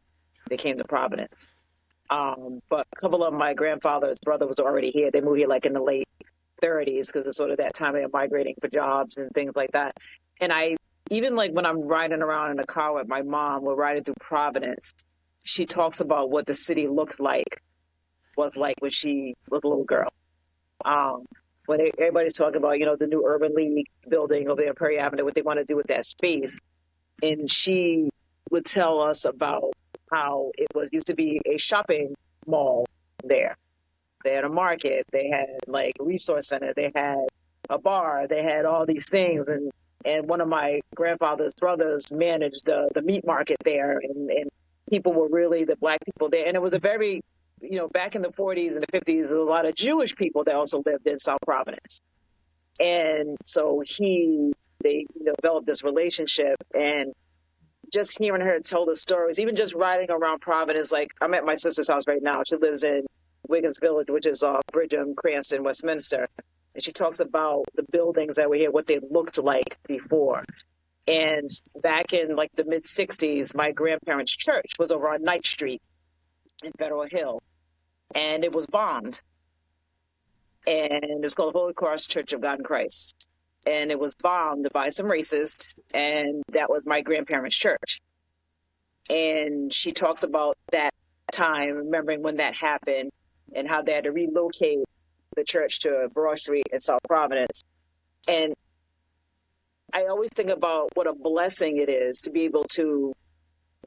They came to Providence. But a couple of my grandfather's brother was already here. They moved here in the late 30s because it's sort of that time they're migrating for jobs and things like that. And I even when I'm riding around in a car with my mom, we're riding through Providence. She talks about what the city was like when she was a little girl. When everybody's talking about the new Urban League building over there on Prairie Avenue, what they want to do with that space, and she would tell us about how it used to be a shopping mall there. They had a market, they had a resource center, they had a bar, they had all these things, and one of my grandfather's brothers managed the meat market there, and people were really the Black people there, and it was a very back in the 40s and the 50s, there was a lot of Jewish people that also lived in South Providence, and so they developed this relationship. And just hearing her tell the stories, even just riding around Providence, I'm at my sister's house right now. She lives in Wiggins Village, which is off Bridgham, Cranston, Westminster. And she talks about the buildings that were here, what they looked like before. And back in the mid 60s, my grandparents' church was over on Knight Street in Federal Hill. And it was bombed. And it was called Holy Cross Church of God in Christ. And it was bombed by some racists, and that was my grandparents' church. And she talks about that time, remembering when that happened, and how they had to relocate the church to Broad Street in South Providence. And I always think about what a blessing it is to be able to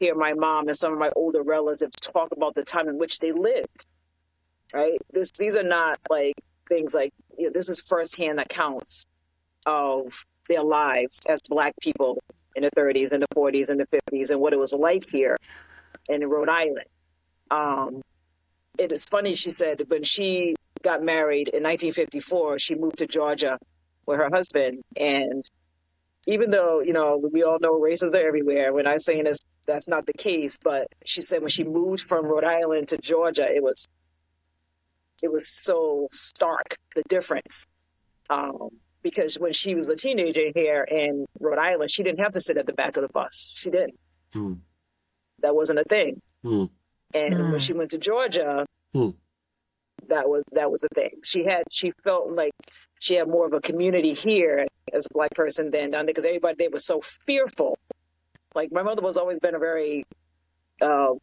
hear my mom and some of my older relatives talk about the time in which they lived, right? These are not things this is firsthand accounts of their lives as Black people in the 30s and the 40s and the 50s and what it was like here in Rhode Island. It is funny, she said, when she got married in 1954, she moved to Georgia with her husband. And even though, we all know races are everywhere, we're not saying that's not the case, but she said when she moved from Rhode Island to Georgia, it was so stark, the difference. Because when she was a teenager here in Rhode Island, she didn't have to sit at the back of the bus. She didn't. That wasn't a thing. And when she went to Georgia, that was the thing. She felt like she had more of a community here as a Black person than down there, because everybody there was so fearful. My mother was always been a very kind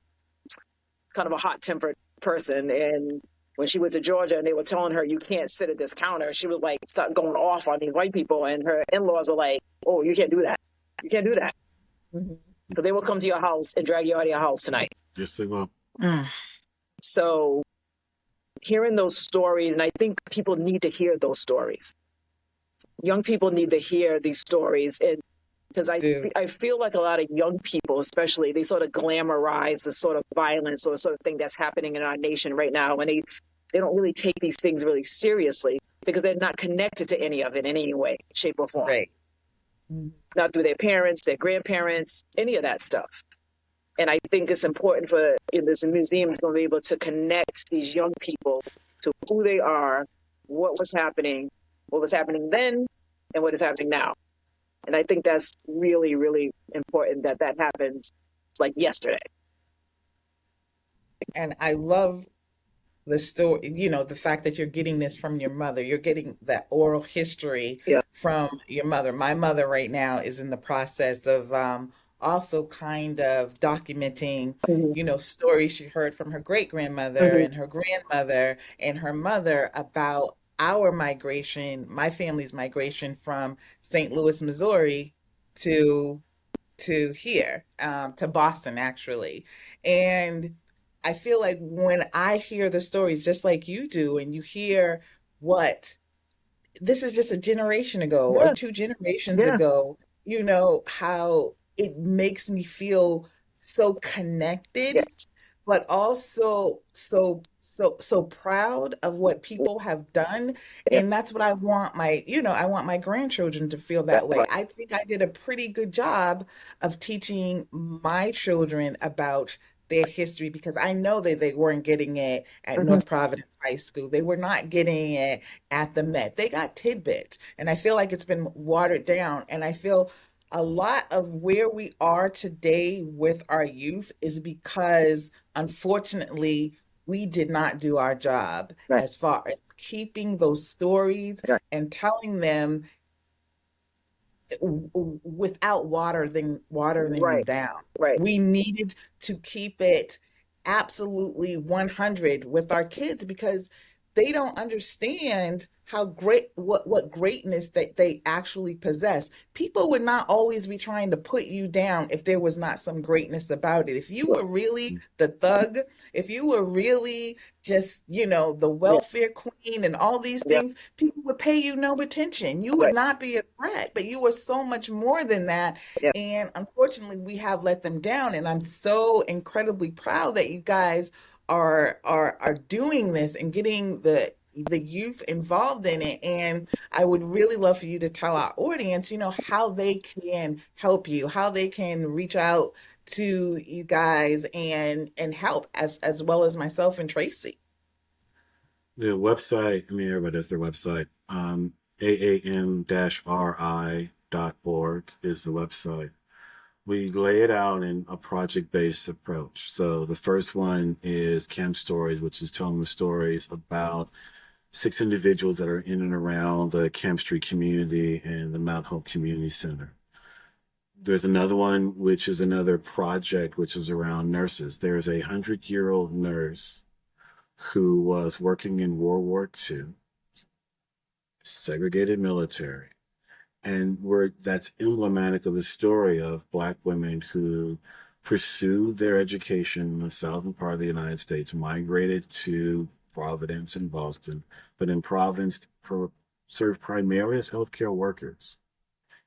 of a hot-tempered person, and when she went to Georgia and they were telling her, you can't sit at this counter, she would start going off on these white people. And her in-laws were like, oh, you can't do that. You can't do that. Mm-hmm. So they will come to your house and drag you out of your house tonight. Yes, they will. So hearing those stories, and I think people need to hear those stories. Young people need to hear these stories. And because I feel like a lot of young people, especially, they sort of glamorize the sort of violence or sort of thing that's happening in our nation right now. And they don't really take these things really seriously because they're not connected to any of it in any way, shape, or form. Right. Not through their parents, their grandparents, any of that stuff. And I think it's important this museum is going to be able to connect these young people to who they are, what was happening then, and what is happening now. And I think that's really, really important that that happens like yesterday. And I love the story, the fact that you're getting this from your mother. You're getting that oral history Yeah. from your mother. My mother right now is in the process of also kind of documenting, stories she heard from her great grandmother and her grandmother and her mother about our migration, my family's migration from St. Louis, Missouri to here, to Boston, actually. And I feel like when I hear the stories, just like you do, and you hear what this is just a generation ago or Yeah. two generations Yeah. ago, how it makes me feel so connected, Yes. but also so proud of what people have done. Yeah. And that's what I want I want my grandchildren to feel That's that way. right. I think I did a pretty good job of teaching my children about their history, because I know that they weren't getting it at North Providence High School. They were not getting it at the Met. They got tidbits. And I feel like it's been watered down. And I feel a lot of where we are today with our youth is because, unfortunately, we did not do our job Right. as far as keeping those stories Right. and telling them without watering them Right. down. Right. We needed to keep it absolutely 100 with our kids, because they don't understand how great what greatness that they actually possess. People would not always be trying to put you down if there was not some greatness about it. If you were really the thug, if you were really just, the Yeah. welfare queen and all these Yeah. things, people would pay you no attention. You would Right. not be a threat, but you were so much more than that. Yeah. And unfortunately, we have let them down. And I'm so incredibly proud that you guys are doing this and getting the youth involved in it. And I would really love for you to tell our audience, how they can help you, how they can reach out to you guys and help, as well as myself and Tracey. The website, I mean, everybody has their website. aam-ri.org is the website. We lay it out in a project-based approach. So the first one is Camp Stories, which is telling the stories about 6 individuals that are in and around the Camp Street community and the Mount Hope Community Center. There's another one, which is another project, which is around nurses. There's a 100-year-old nurse who was working in World War II, segregated military. And that's emblematic of the story of Black women who pursued their education in the southern part of the United States, migrated to Providence and Boston, but in Providence served primarily as healthcare workers.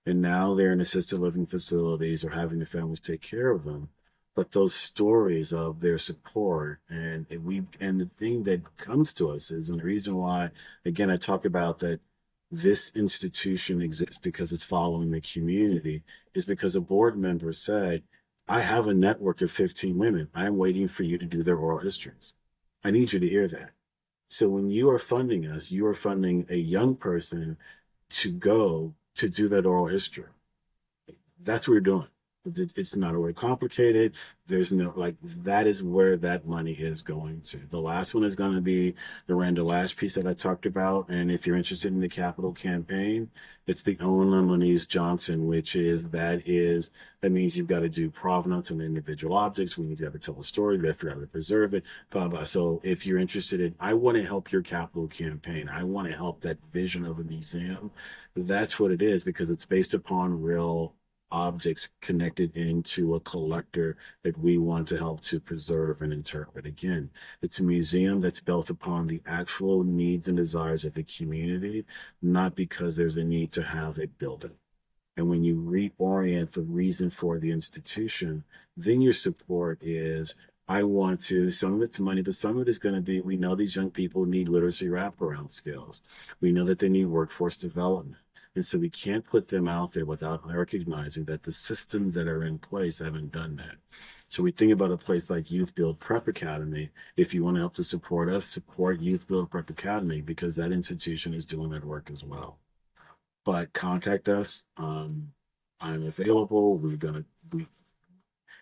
And now they're in assisted living facilities or having their families take care of them. But those stories of their support and the thing that comes to us is, and the reason why, again, I talk about that this institution exists because it's following the community, is because a board member said, I have a network of 15 women. I'm waiting for you to do their oral histories. I need you to hear that. So when you are funding us, you are funding a young person to go to do that oral history. That's what we're doing. It's not really complicated. There's no, that is where that money is going to. The last one is going to be the Randall Lash piece that I talked about. And if you're interested in the capital campaign, it's the Owen Lemonese Johnson, that means you've got to do provenance on individual objects. We need to have to tell a story. We have to figure out how to preserve it. Blah, blah. So if you're interested in, I want to help your capital campaign. I want to help that vision of a museum. That's what it is, because it's based upon real objects connected into a collector that we want to help to preserve and interpret. Again, it's a museum that's built upon the actual needs and desires of the community, not because there's a need to have a building. And when you reorient the reason for the institution, then your support is, I want to, some of it's money, but some of it is going to be, we know these young people need literacy wraparound skills. We know that they need workforce development. And so we can't put them out there without recognizing that the systems that are in place haven't done that. So we think about a place like Youth Build Prep Academy. If you want to help to support us, support Youth Build Prep Academy, because that institution is doing that work as well. But contact us. I'm available. We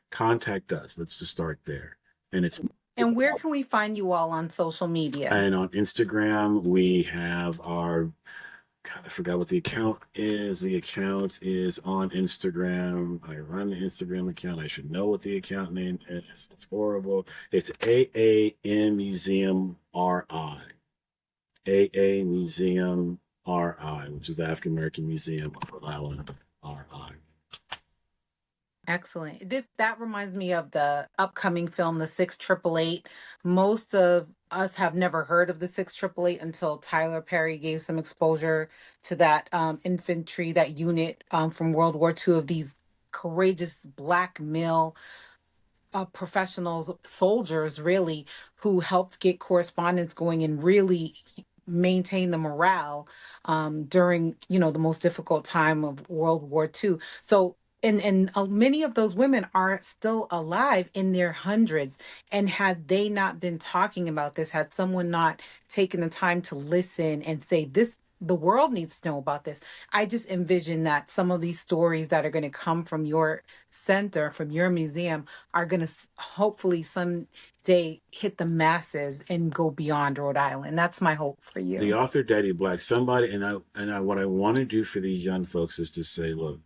contact us. Let's just start there. And it's And where can we find you all on social media? and on Instagram we have our, God, I forgot what the account is. The account is on Instagram. I run the Instagram account. I should know what the account name is. It's horrible. It's AAM Museum RI. AA Museum RI, which is the African American Museum of Rhode Island RI. Excellent. That reminds me of the upcoming film, The 6888. Most of us have never heard of the 6888 until Tyler Perry gave some exposure to that infantry, that unit from World War II, of these courageous Black male professionals, soldiers, really, who helped get correspondence going and really maintain the morale during, the most difficult time of World War II. So, and many of those women are still alive in their hundreds. And had they not been talking about this, had someone not taken the time to listen and say, this, the world needs to know about this, I just envision that some of these stories that are going to come from your center, from your museum, are going to hopefully someday hit the masses and go beyond Rhode Island. That's my hope for you. The author Daddy Black, somebody, what I want to do for these young folks is to say, look,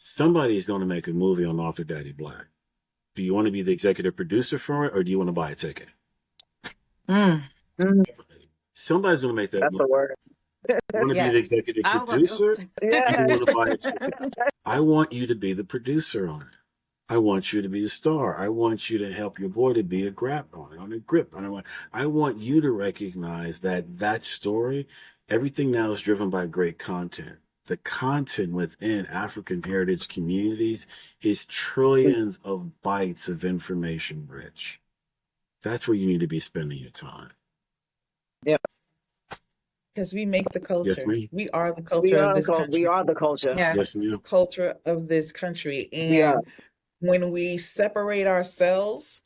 somebody is going to make a movie on author Daddy Black. Do you want to be the executive producer for it, or do you want to buy a ticket? Mm. Somebody's going to make that That's movie. a word. You want to be the executive producer? Yeah. You want to buy a ticket? I want you to be the producer on it. I want you to be the star. I want you to help your boy to be a grip. I want you to recognize that story, everything now is driven by great content. The content within African heritage communities is trillions of bytes of information rich. That's where you need to be spending your time. Yeah. Because we make the culture. Yes, ma'am. We are the culture of this country. We are the culture. Yes. Yes, ma'am. The culture of this country. We are. And when we separate ourselves,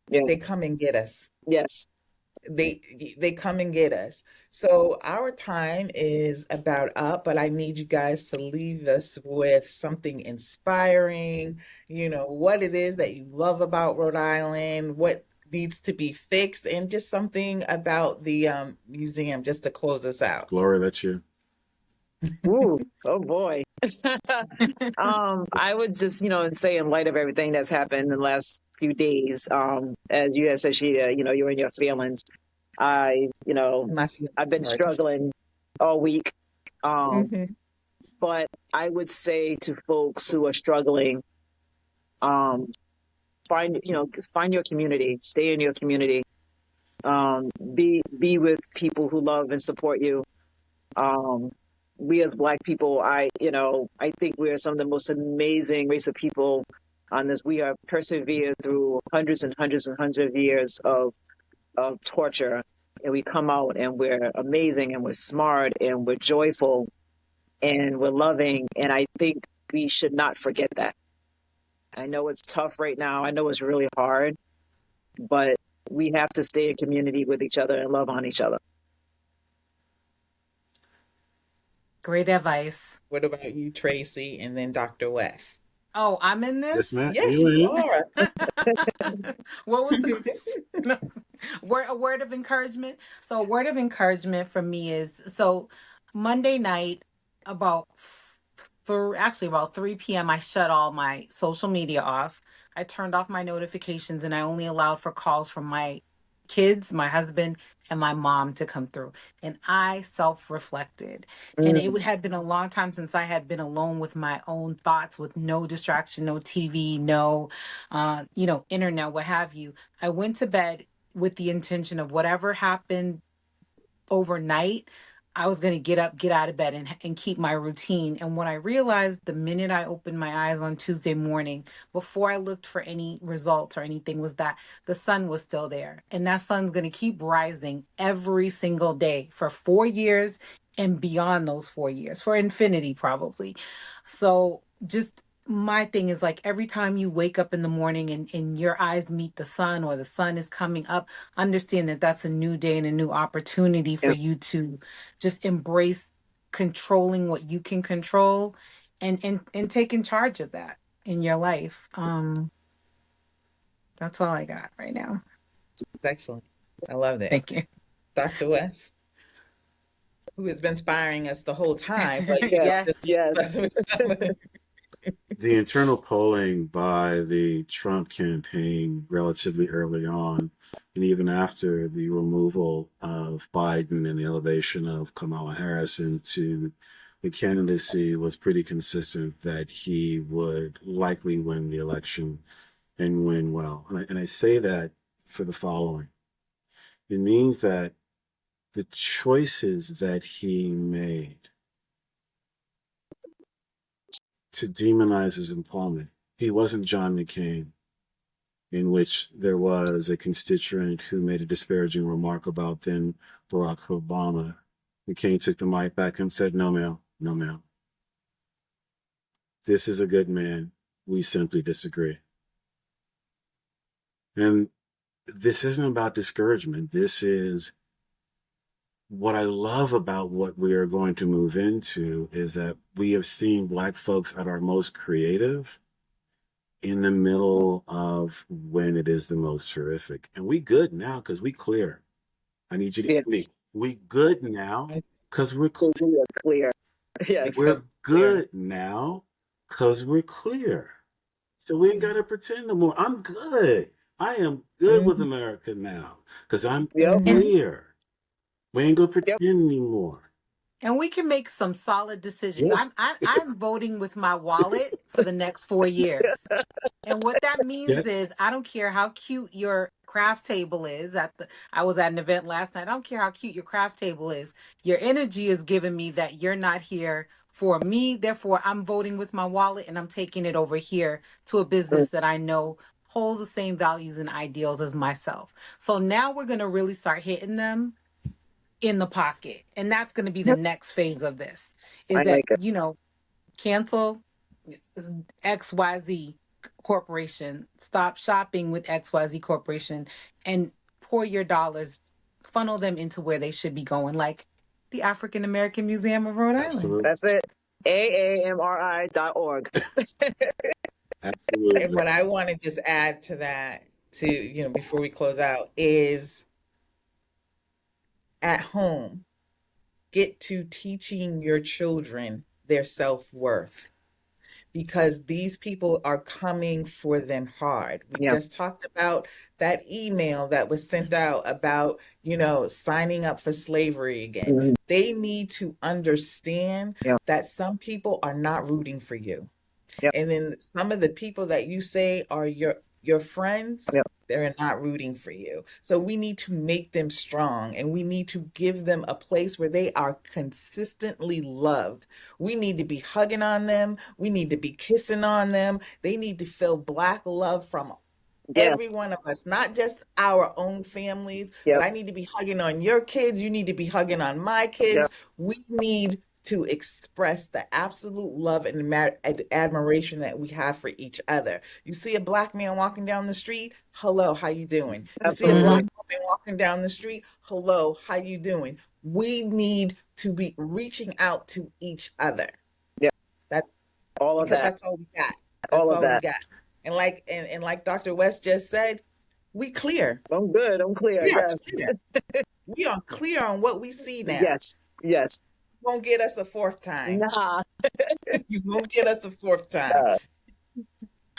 Yeah. they come and get us. Yes. They come and get us. So our time is about up, but I need you guys to leave us with something inspiring, what it is that you love about Rhode Island, what needs to be fixed, and just something about the museum just to close us out. Gloria, that's you. Ooh, oh boy. I would just, say, in light of everything that's happened in the last few days, as you had said, Shahidah, you're in your feelings. I've been struggling all week. But I would say to folks who are struggling, find your community, stay in your community, be with people who love and support you. We as Black people, I think we are some of the most amazing race of people on this. We are persevered through hundreds and hundreds and hundreds of years of torture, and we come out and we're amazing and we're smart and we're joyful and we're loving. And I think we should not forget that. I know it's tough right now. I know it's really hard, but we have to stay in community with each other and love on each other. Great advice. What about you, Tracey, and then Dr. West? Oh, I'm in this? Yes, ma'am. Yes, you are. What was the question? A word of encouragement. So a word of encouragement for me is, so Monday night, about 3 p.m., I shut all my social media off. I turned off my notifications and I only allowed for calls from my kids, my husband, and my mom to come through. And I self-reflected. And it had been a long time since I had been alone with my own thoughts, with no distraction, no TV, no, internet, what have you. I went to bed with the intention of whatever happened overnight, I was going to get up, get out of bed, and keep my routine. And what I realized the minute I opened my eyes on Tuesday morning, before I looked for any results or anything, was that the sun was still there. And that sun's going to keep rising every single day for 4 years and beyond those 4 years, for infinity probably. So just my thing is, like, every time you wake up in the morning and your eyes meet the sun, or the sun is coming up, understand that that's a new day and a new opportunity for you to just embrace controlling what you can control and taking charge of that in your life. That's all I got right now. It's excellent. I love it. Thank you. Dr. West, who has been inspiring us the whole time, but you Yes, know, Yes. yes. The internal polling by the Trump campaign relatively early on, and even after the removal of Biden and the elevation of Kamala Harris into the candidacy, was pretty consistent that he would likely win the election and win well. And I say that for the following. It means that the choices that he made to demonize his opponent, he wasn't John McCain, in which there was a constituent who made a disparaging remark about then Barack Obama. McCain took the mic back and said, "No, ma'am, no, ma'am. This is a good man. We simply disagree." And this isn't about discouragement. This is what I love about what we are going to move into, is that we have seen Black folks at our most creative in the middle of when it is the most horrific. And we good now because we clear. I need you to hear me. Yes. We good now because we're clear. We are clear. Yes. We're good now because we're clear. So we ain't got to pretend no more. I'm good. I am good with America now because I'm Yep. clear. We ain't gonna Yep. pretend anymore. And we can make some solid decisions. Yes. I'm voting with my wallet for the next 4 years. And what that means Yes. is I don't care how cute your craft table is. I was at an event last night. I don't care how cute your craft table is. Your energy is giving me that you're not here for me. Therefore, I'm voting with my wallet and I'm taking it over here to a business that I know holds the same values and ideals as myself. So now we're going to really start hitting them in the pocket. And that's going to be the next phase of this, is I that, like it. cancel XYZ corporation, stop shopping with XYZ corporation, and pour your dollars, funnel them into where they should be going, like the African American Museum of Rhode Island. Absolutely. That's it. AAMRI.org. Absolutely. And what I want to just add to that, before we close out, is at home, get to teaching your children their self-worth, because these people are coming for them hard. We just talked about that email that was sent out about, signing up for slavery again. They need to understand that some people are not rooting for you. And then some of the people that you say are your friends, they're not rooting for you. So we need to make them strong, and we need to give them a place where they are consistently loved. We need to be hugging on them. We need to be kissing on them. They need to feel Black love from every one of us, not just our own families, but I need to be hugging on your kids. You need to be hugging on my kids. We need to express the absolute love and admiration that we have for each other. You see a Black man walking down the street, hello, how you doing? You see a Black woman walking down the street, hello, how you doing? We need to be reaching out to each other. That's all of that. That's all we got. That's all we got. And like Dr. West just said, we clear. I'm good. I'm clear. We are clear on what we see now. Yes. You won't get us a fourth time. Nah. You won't get us a fourth time.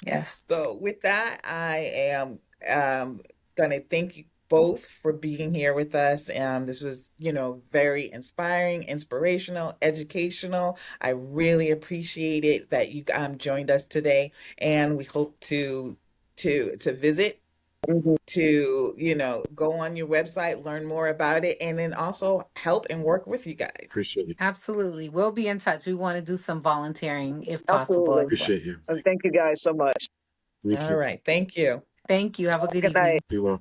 Yes. So with that, I am gonna thank you both for being here with us. This was, very inspiring, inspirational, educational. I really appreciate it that you joined us today, and we hope to visit, to go on your website, learn more about it, and then also help and work with you guys. Appreciate it. Absolutely. We'll be in touch. We want to do some volunteering if possible. Appreciate you. And thank you guys so much. All right. Thank you. Thank you. Have a good Good evening. night. Be well.